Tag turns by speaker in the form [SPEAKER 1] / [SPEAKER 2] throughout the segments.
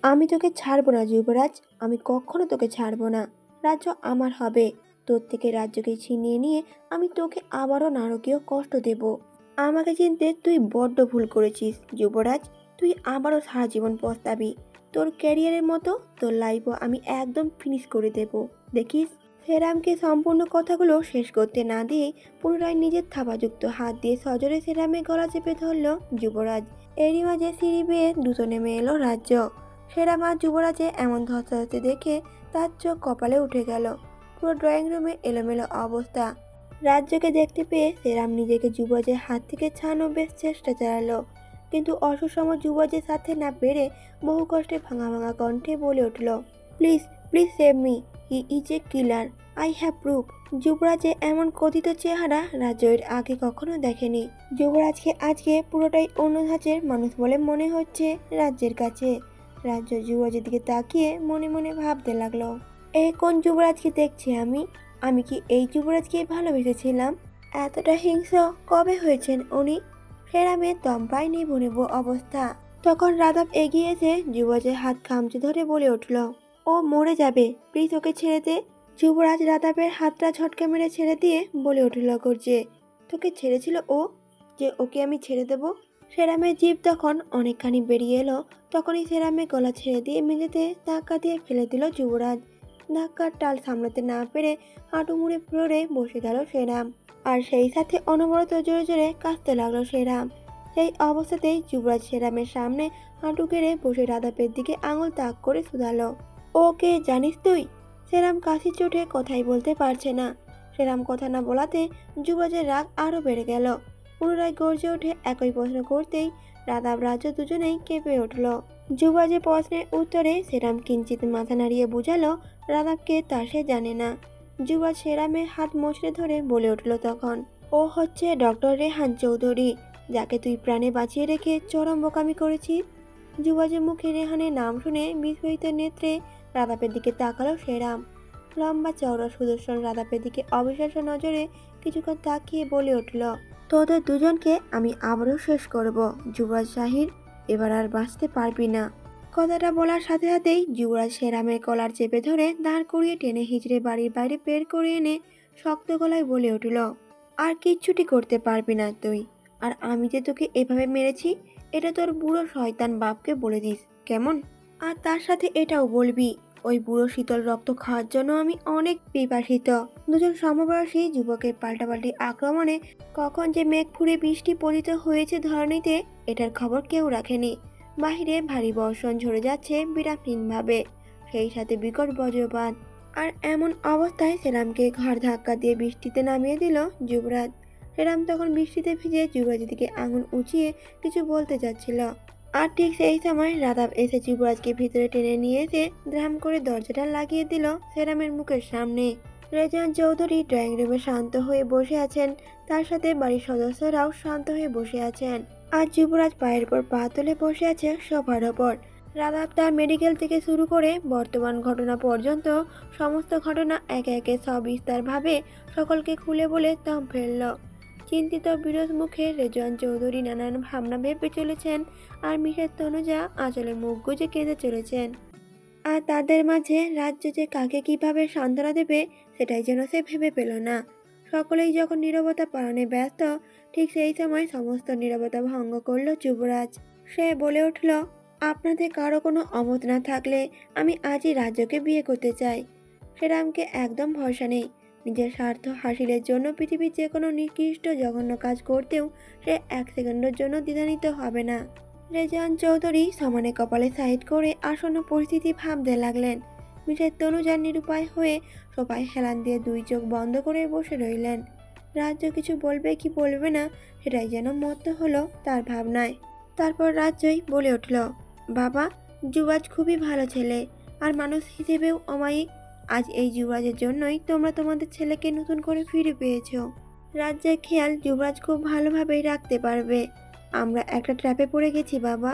[SPEAKER 1] আমি তোকে ছাড়বো না যুবরাজ, আমি কখনো তোকে ছাড়বো না। রাজ্য আমার হবে। তোর থেকে রাজ্যকে ছিনিয়ে নিয়ে আমি তোকে আবারও নারকীয় কষ্ট দেব। আমাকে চিনতে তুই বড্ড ভুল করেছিস যুবরাজ। তুই আবারও সারা জীবন পস্তাবি। তোর ক্যারিয়ারের মতো তোর লাইফও আমি একদম ফিনিশ করে দেব, দেখিস। সেরামকে সম্পূর্ণ কথাগুলো শেষ করতে না দিয়ে পুনরায় নিজের থাবাযুক্ত হাত দিয়ে সজোরে সেরামের গলা চেপে ধরল যুবরাজ। এরই মাঝে সিঁড়ি বেয়ে দ্রুত নেমে এলো রাজ্য। সেরা মা যুবরাজে এমন ধস্তাধস্তি দেখে তার চোখ কপালে উঠে গেল। পুরো ড্রয়িং রুমে এলোমেলো অবস্থা। রাজ্যকে দেখতে পেয়ে সেরাম নিজেকে যুবরাজের হাত থেকে ছাড়ানোর বেশ চেষ্টা চালালো, কিন্তু অসুষম যুবরাজের সাথে না পেরে বহু কষ্টে ভাঙা ভাঙা কণ্ঠে বলে উঠল, please please save me, he is a killer, I have proof. যুবরাজের এমন কথিত চেহারা রাজ্যের আগে কখনো দেখেনি। যুবরাজকে আজকে পুরোটাই অন্য ধাঁচের মানুষ বলে মনে হচ্ছে রাজ্যের কাছে। রাজ্য যুবরাজের দিকে তাকিয়ে মনে মনে ভাবতে লাগলো, এই কোন যুবরাজকে দেখছি আমি? আমি কি এই যুবরাজকে ভালোবেসেছিলাম? এতটা হিংস্র কবে হয়েছেন উনি? সেরামের দম পায়নি নেব অবস্থা। তখন রাধাব এগিয়ে এসে যুবরাজের হাত খামচে ধরে বলে উঠল, ও মরে যাবে, প্লিজ ওকে ছেড়ে দে। যুবরাজ রাধাবের হাতটা ঝটকা মেরে ছেড়ে দিয়ে বলে উঠল গর্জে, তোকে ছেড়েছিল ও, যে ওকে আমি ছেড়ে দেব? সেরামের জিভ তখন অনেকখানি বেরিয়ে এলো। তখনই সেরামের গলা ছেড়ে দিয়ে মেঝেতে ধাক্কা দিয়ে ফেলে দিল যুবরাজ। ধাক্কার টাল সামলাতে না পেরে হাঁটু মুড়ে ফ্লোরে বসে গেল সেরাম, আর সেই সাথে অনবরত জোরে জোরে কাঁদতে লাগলো সেরাম। সেই অবস্থাতেই যুবরাজ সেরামের সামনে হাঁটু গেড়ে বসে রাধাপের দিকে আঙুল তাক করে শুধালো, ওকে জানিস তুই? সেরাম কাশির চোটে কথাই বলতে পারছে না। সেরাম কথা না বলাতে যুবরাজের রাগ আরও বেড়ে গেল। পুনরায় গর্জে উঠে একই প্রশ্ন করতেই রাধাব রাজ্য দুজনেই কেঁপে উঠল। যুবরাজের প্রশ্নের উত্তরে সেরাম কিঞ্চিত মাথা নাড়িয়ে বুঝালো রাধাবকে তা সে জানে না। যুবরাজ সেরামের হাত মোচড়ে ধরে বলে উঠল তখন, ও হচ্ছে ডক্টর রেহান চৌধুরী, যাকে তুই প্রাণে বাঁচিয়ে রেখে চরম বোকামি করেছিস। যুবরাজের মুখে রেহানের নাম শুনে বিস্ফোরিত নেত্রে রাধাবের দিকে তাকালো সেরাম। লম্বা চওড়া সুদর্শন রাধাবের দিকে অবিশ্বাস্য নজরে কিছুক্ষণ তাকিয়ে বলে উঠল, তোদের দুজনকে আমি আবারও শেষ করব যুবরাজ শাহির, এবার আর বাঁচতে পারবি না। কথাটা বলার সাথে সাথেই যুবরাজ সেরামের কলার চেপে ধরে দাঁড় করিয়ে টেনে হিঁচড়ে বাড়ির বাইরে বের করে এনে শক্ত গলায় বলে উঠল, আর কিচ্ছুটি করতে পারবি না তুই। আর আমি যে তোকে এভাবে মেরেছি এটা তোর বুড়ো শয়তান বাপকে বলে দিস কেমন? আর তার সাথে এটাও বলবি, ওই বুড়ো শীতল রক্ত খাওয়ার জন্য আমি অনেক পিপাসিত। দুজন সমবয়সী যুবকের পাল্টাপাল্টি আক্রমণে কখন যে মেঘ ফুঁড়ে বৃষ্টি পতিত হয়েছে ধরণীতে এটার খবর কেউ রাখেনি। বাহিরে ভারী বর্ষণ ঝরে যাচ্ছে বিরামহীনভাবে, সেই সাথে বিকট বজ্রপাত। আর এমন অবস্থায় সেরামকে ঘাড় ধাক্কা দিয়ে বৃষ্টিতে নামিয়ে দিল যুবরাজ। সেরাম তখন বৃষ্টিতে ভিজে যুবরাজের দিকে আঙুল উঁচিয়ে কিছু বলতে যাচ্ছিল, আর ঠিক সেই সময় রাধাব এসে যুবরাজকে ভিতরে টেনে নিয়ে এসে ধ্রাম করে দরজাটা লাগিয়ে দিল সেরামের মুখের সামনে। রেজান চৌধুরী ড্রয়িং রুমে শান্ত হয়ে বসে আছেন, তার সাথে বাড়ির সদস্যরাও শান্ত হয়ে বসে আছেন। আর যুবরাজ পায়ের পর পা তুলে বসে আছে সোফার ওপর। রাধাব তার মেডিকেল থেকে শুরু করে বর্তমান ঘটনা পর্যন্ত সমস্ত ঘটনা একে একে সবিস্তারভাবে সকলকে খুলে বলে দম ফেলল। চিন্তিত বিরস মুখে রেজওয়ান চৌধুরী নানান ভাবনা ভেবে চলেছেন, আর মিসেস তনুজা আঁচলে মুখ গুজে কেঁদে চলেছেন। আর তাদের মাঝে রাজ্য যে কাকে কিভাবে সান্ত্বনা দেবে সেটাই যেন সে ভেবে পেল না। সকলেই যখন নীরবতা পালনে ব্যস্ত, ঠিক সেই সময় সমস্ত নীরবতা ভঙ্গ করল যুবরাজ। সে বলে উঠল, আপনাদের কারো কোনো অমত না থাকলে আমি আজই রাজ্যকে বিয়ে করতে চাই। সেরামকে একদম ভরসা নেই। নিজের স্বার্থ হাসিলের জন্য পৃথিবীর যে কোনো নিকৃষ্ট জঘন্য কাজ করতেও সে এক সেকেন্ডের জন্য দ্বিধান্বিত হবে না। রেজান চৌধুরী সমানে কপালে সাইড করে আসন্ন পরিস্থিতি ভাবতে লাগলেন। মিসেস তনুজা নিরুপায় হয়ে সোফায় হেলান দিয়ে দুই চোখ বন্ধ করে বসে রইলেন। রাজ্য কিছু বলবে কি বলবে না সেটাই যেন মত্ত হলো তার ভাবনায়। তারপর রাজ্যই বলে উঠল, বাবা, যুবরাজ খুবই ভালো ছেলে, আর মানুষ হিসেবেও অমায়িক। আজ এই যুবরাজের জন্যই তোমরা তোমাদের ছেলেকে নতুন করে ফিরে পেয়েছো। রাজ্যের খেয়াল যুবরাজ খুব ভালোভাবেই রাখতে পারবে। আমরা একটা ট্র্যাপে পড়ে গেছি বাবা।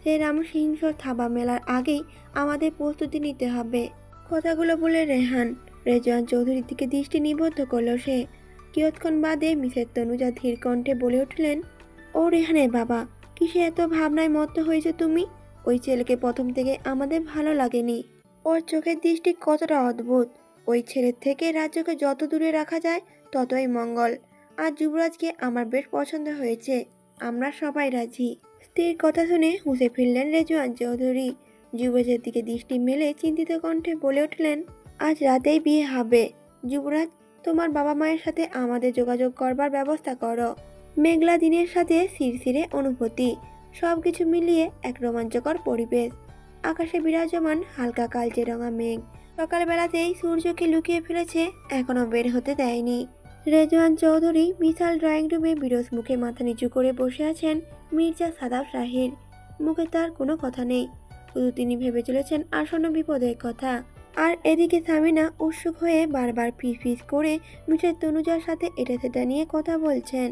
[SPEAKER 1] সেই রামসিংহ থাবা মেলার আগেই আমাদের প্রস্তুতি নিতে হবে। কথাগুলো বলে রেহান রেজওয়ান চৌধুরীর দিকে দৃষ্টি নিবদ্ধ করল সে। কিয়ৎক্ষণ বাদে মিসেস তনুজা ধীর কণ্ঠে বলে উঠলেন, ও রেহানের বাবা, কিসে এত ভাবনায় মত্ত হয়েছে তুমি? ওই ছেলেকে প্রথম থেকে আমাদের ভালো লাগেনি। ওর চোখের দৃষ্টি কতটা অদ্ভুত। ওই ছেলের থেকে রাজ্যকে যত দূরে রাখা যায় ততই মঙ্গল। আর যুবরাজকে আমার বেশ পছন্দ হয়েছে। আমরা সবাই রাজি। স্ত্রীর কথা শুনে হুঁসে ফিরলেন রেজওয়ান চৌধুরী। যুবরাজের দিকে দৃষ্টি মেলে চিন্তিত কণ্ঠে বলে উঠলেন, আজ রাতেই বিয়ে হবে। যুবরাজ, তোমার বাবা মায়ের সাথে আমাদের যোগাযোগ করবার ব্যবস্থা করো। মেঘলা দিনের সাথে শিরশিরে অনুভূতি, সবকিছু মিলিয়ে এক রোমাঞ্চকর পরিবেশ। আকাশে বিরাজমান হালকা কালচে রঙা মেঘ সকালবেলাতেই সূর্যকে লুকিয়ে ফেলেছে, এখনো বের হতে দেয়নি। রেজওয়ান চৌধুরী বিশাল ড্রয়িং রুমে বিরস মুখে মাথা নিচু করে বসে আছেন। মির্জা সাদাব শাহির মুখে তার কোনো কথা নেই, শুধু তিনি ভেবে চলেছেন আসন্ন বিপদের কথা। আর এদিকে সামিনা উৎসুক হয়ে বারবার ফিস করে মিসেস তনুজার সাথে এটা সেটা নিয়ে কথা বলছেন।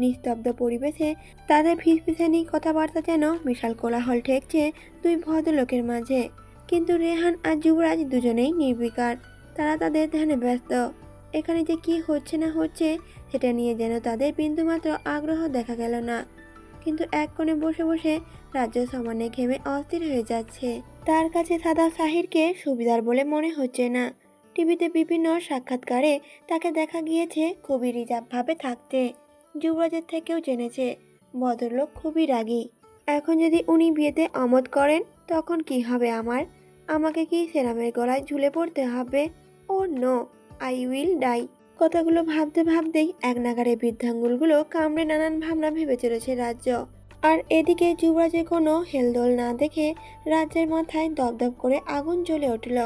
[SPEAKER 1] নিস্তব্ধ পরিবেশে তাদের ফিসফিসানি কথাবার্তা যেন বিশাল কোলাহল ঠেকছে দুই ভদ্রলোকের মাঝে। কিন্তু রেহান আর যুবরাজ দুজনেই নির্বিকার, তারা তাদের ধ্যানে ব্যস্ত। এখানে যে কি হচ্ছে না হচ্ছে সেটা নিয়ে যেন তাদের বিন্দুমাত্র আগ্রহ দেখা গেল না। কিন্তু এক কোণে বসে বসে রাজ্য সমানে ঘেমে অস্থির হয়ে যাচ্ছে। তার কাছে সাদা সাহিরকে সুবিধার বলে মনে হচ্ছে না। টিভিতে বিভিন্ন সাক্ষাৎকারে তাকে দেখা গিয়েছে খুবই রিজার্ভ ভাবে থাকতে। যুবরাজের থেকেও জেনেছে ভদ্রলোক খুবই রাগী। এখন যদি উনি বিয়েতে অমত করেন তখন কি হবে আমার? আমাকে কি সেরামের গলায় ঝুলে পড়তে হবে? ও নো, আই উইল ডাই। কথাগুলো ভাবতে ভাবতেই এক নাগারে বৃদ্ধাঙ্গুলগুলো কামড়ে নানান ভাবনা ভেবে চলেছে রাজ্য। আর এদিকে যুবরাজের কোনো হেলদোল না দেখে রাজ্যের মাথায় দপদপ করে আগুন জ্বলে উঠল।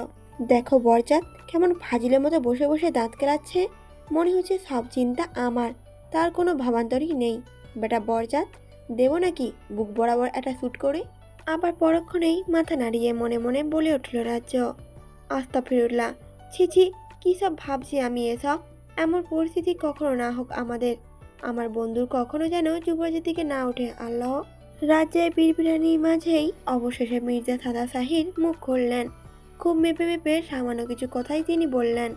[SPEAKER 1] দেখো বরজাত কেমন ফাজিলের মতো বসে বসে দাঁত কেলাচ্ছে, মনে হচ্ছে সব চিন্তা আমার, তার কোনো ভাবান্তরই নেই। বেটা বরজাত, দেব নাকি বুক বরাবর একটা শ্যুট করে? আবার পরক্ষণেই মাথা নাড়িয়ে মনে মনে বলে উঠল রাজ্য, আস্তাগফিরুল্লাহ, ছি ছি, কী সব ভাবছি আমি এসব। এমন পরিস্থিতি কখনো না হোক আমাদের, আমার বন্ধুর কখনো যেন যুবরাজের দিকে না ওঠে আল্লাহ। রাজ্যের বিড়বিড়ানির মাঝেই অবশেষে মির্জা সাদা সাহির মুখ খুললেন। খুব মেপে মেপে সামান্য কিছু কথাই তিনি বললেন।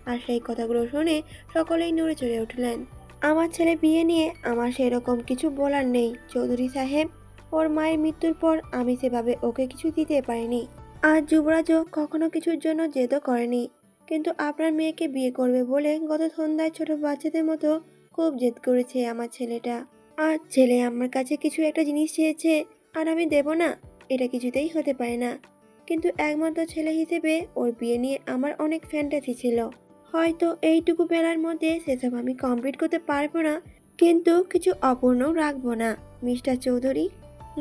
[SPEAKER 1] আর সেই কথাগুলো শুনে সকলেই নড়ে চড়ে উঠলেন। আমার ছেলে বিয়ে নিয়ে আমার সেরকম কিছু বলার নেই চৌধুরী সাহেব। ওর মায়ের মৃত্যুর পর আমি সেভাবে ওকে কিছু দিতে পারিনি। আর যুবরাজও কখনো কিছুর জন্য জেদও করেনি। কিন্তু আপনার মেয়েকে বিয়ে করবে বলে গত সন্ধ্যায় ছোট বাচ্চাদের মতো খুব জেদ করেছে আমার ছেলেটা। আর ছেলে আমার কাছে কিছু একটা জিনিস চেয়েছে আর আমি দেব না, এটা কিছুতেই হতে পারে না। কিন্তু একমাত্র ছেলে হিসেবে ওর বিয়ে নিয়ে আমার অনেক ফ্যান্টাসি ছিল। হয়তো এইটুকু বেলার মধ্যে সেসব আমি কমপ্লিট করতে পারবো না, কিন্তু কিছু অপূর্ণ রাখবো না মিস্টার চৌধুরী।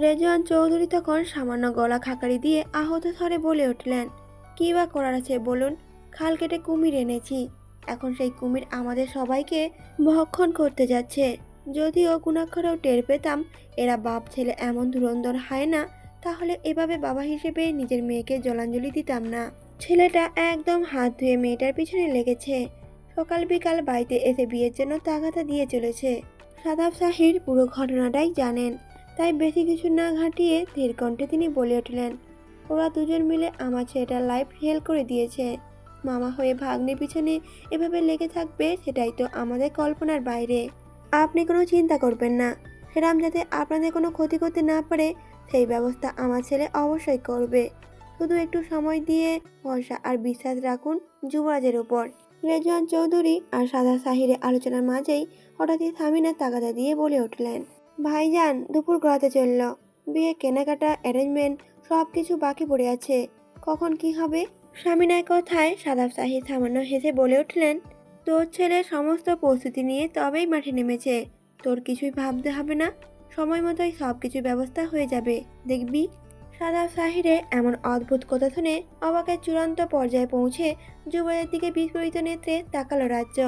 [SPEAKER 1] রেজওয়ান চৌধুরী তখন সামান্য গলা খাকারি দিয়ে আহত স্বরে বলে উঠলেন, কী বা করার আছে বলুন? খাল কেটে কুমির এনেছি, এখন সেই কুমির আমাদের সবাইকে ভক্ষণ করতে যাচ্ছে। যদিও গুণাক্ষরেও টের পেতাম এরা বাপ ছেলে এমন ধুরন্ধর হয় না, তাহলে এভাবে বাবা হিসেবে নিজের মেয়েকে জলাঞ্জলি দিতাম না। ছেলেটা একদম হাত ধুয়ে মেয়েটার পিছনে লেগেছে। সকাল বিকাল বাড়িতে এসে বিয়ের জন্য তাগাদা দিয়ে চলেছে। সাদাব সাহির পুরো ঘটনাটাই জানেন, তাই বেশি কিছু না ঘাঁটিয়ে ধীর কণ্ঠে তিনি বলে উঠলেন, ওরা দুজন মিলে আমার ছেলেটার লাইফ হেল করে দিয়েছে। মামা হয়ে ভাগ্নের পিছনে এভাবে লেগে থাকবে সেটাই তো আমাদের কল্পনার বাইরে। আপনি কোনো চিন্তা করবেন না, সেরাম যাতে আপনাদের কোনো ক্ষতি করতে না পারে সেই ব্যবস্থা আমার ছেলে অবশ্যই করবে। শুধু একটু সময় দিয়ে ভরসা আর বিশ্বাস রাখুন যুবরাজের উপর। রেজওয়ান চৌধুরী আর সাদা সাহিরের আলোচনার মাঝেই হঠাৎই সামিনা তাগাদা দিয়ে বলে উঠলেন, ভাইজান দুপুর গড়াতে চলল, বিয়ে কেনাকাটা অ্যারেঞ্জমেন্ট সব কিছু বাকি পড়ে আছে, কখন কি হবে? সামিনার কথায় সাদাব সাহির সামান্য হেসে বলে উঠলেন, তোর ছেলে সমস্ত প্রস্তুতি নিয়ে তবেই মাঠে নেমেছে, তোর কিছুই ভাবতে হবে না, সময় মতোই সব কিছু ব্যবস্থা হয়ে যাবে দেখবি। সাদাব সাহিরে এমন অদ্ভুত কথা শুনে অবাকের চূড়ান্ত পর্যায়ে পৌঁছে যুবরাজের দিকে বিস্ফোরিত নেত্রে তাকালো রাজ্য।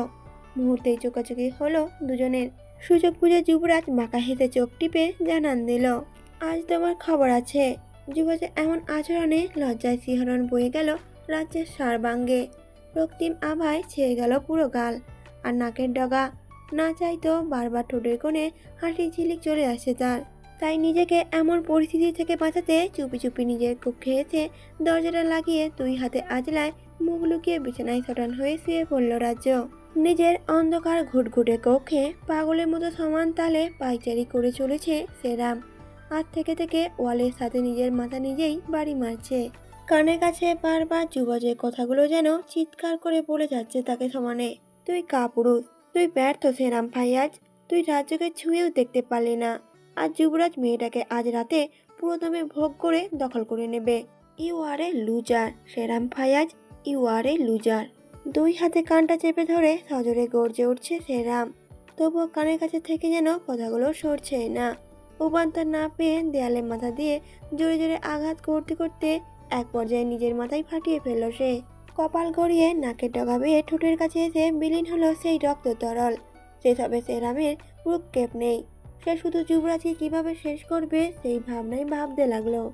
[SPEAKER 1] মুহূর্তেই চোকাচোকি হলো দুজনের। সুযোগ বুঝে যুবরাজ বাঁকা হেসে চোখ টিপে জানান দিল, আজ তোমার খবর আছে। যুবরাজের এমন আচরণে লজ্জায় শিহরণ বয়ে গেল রাজ্যের সর্বাঙ্গে। রক্তিম আভায় ছেয়ে গেল পুরো গাল, আর নাকের ডগা না চাইতো বারবার ঠোঁটের কোণে হাসি ঝিলিক চলে আসে তার। তাই নিজেকে এমন পরিস্থিতি থেকে বাঁচাতে চুপি চুপি নিজের কক্ষে এসে দরজাটা লাগিয়ে দুই হাতে আজলায় মুখ লুকিয়ে বিছানায় শটান হয়ে শুয়ে পড়ল রাজ্য। নিজের অন্ধকার ঘুটঘুটে কক্ষে পাগলের মতো সমান তালে পায়চারি করে চলেছে সেরাম। আর থেকে থেকে ওয়ালের সাথে নিজের মাথা নিজেই বাড়ি মারছে। কানের কাছে বারবার যুবরাজের কথাগুলো যেন চিৎকার করে বলে যাচ্ছে তাকে সমানে, তুই কাপুরুষ, তুই ব্যর্থ সেরাম ফাইয়াজ, তুই রাজ্যকে ছুঁয়েও দেখতে পারলি না। আর যুবরাজ মেয়েটাকে আজ রাতে পুরোদমে ভোগ করে দখল করে নেবে। ইউ আর এ লুজার সেরাম Fayaz, you are a loser. দুই হাতে কানটা চেপে ধরে সজোরে গর্জে উঠছে সেরাম। তবুও কানের কাছে থেকে যেন কথাগুলো সরছে না। উপান্তর না পেয়ে দেয়ালে মাথা দিয়ে জোরে জোরে আঘাত করতে করতে এক পর্যায়ে নিজের মাথায় ফাটিয়ে ফেলল সে। কপাল গড়িয়ে নাকের ডগা বেয়ে ঠোঁটের কাছে এসে বিলীন হলো সেই রক্ত তরল। সেসবে সেরামের ভ্রুক্ষেপ নেই। সে শুধু যুবরাজকে কিভাবে শেষ করবে সেই ভাবনাই ভাবতে লাগলো।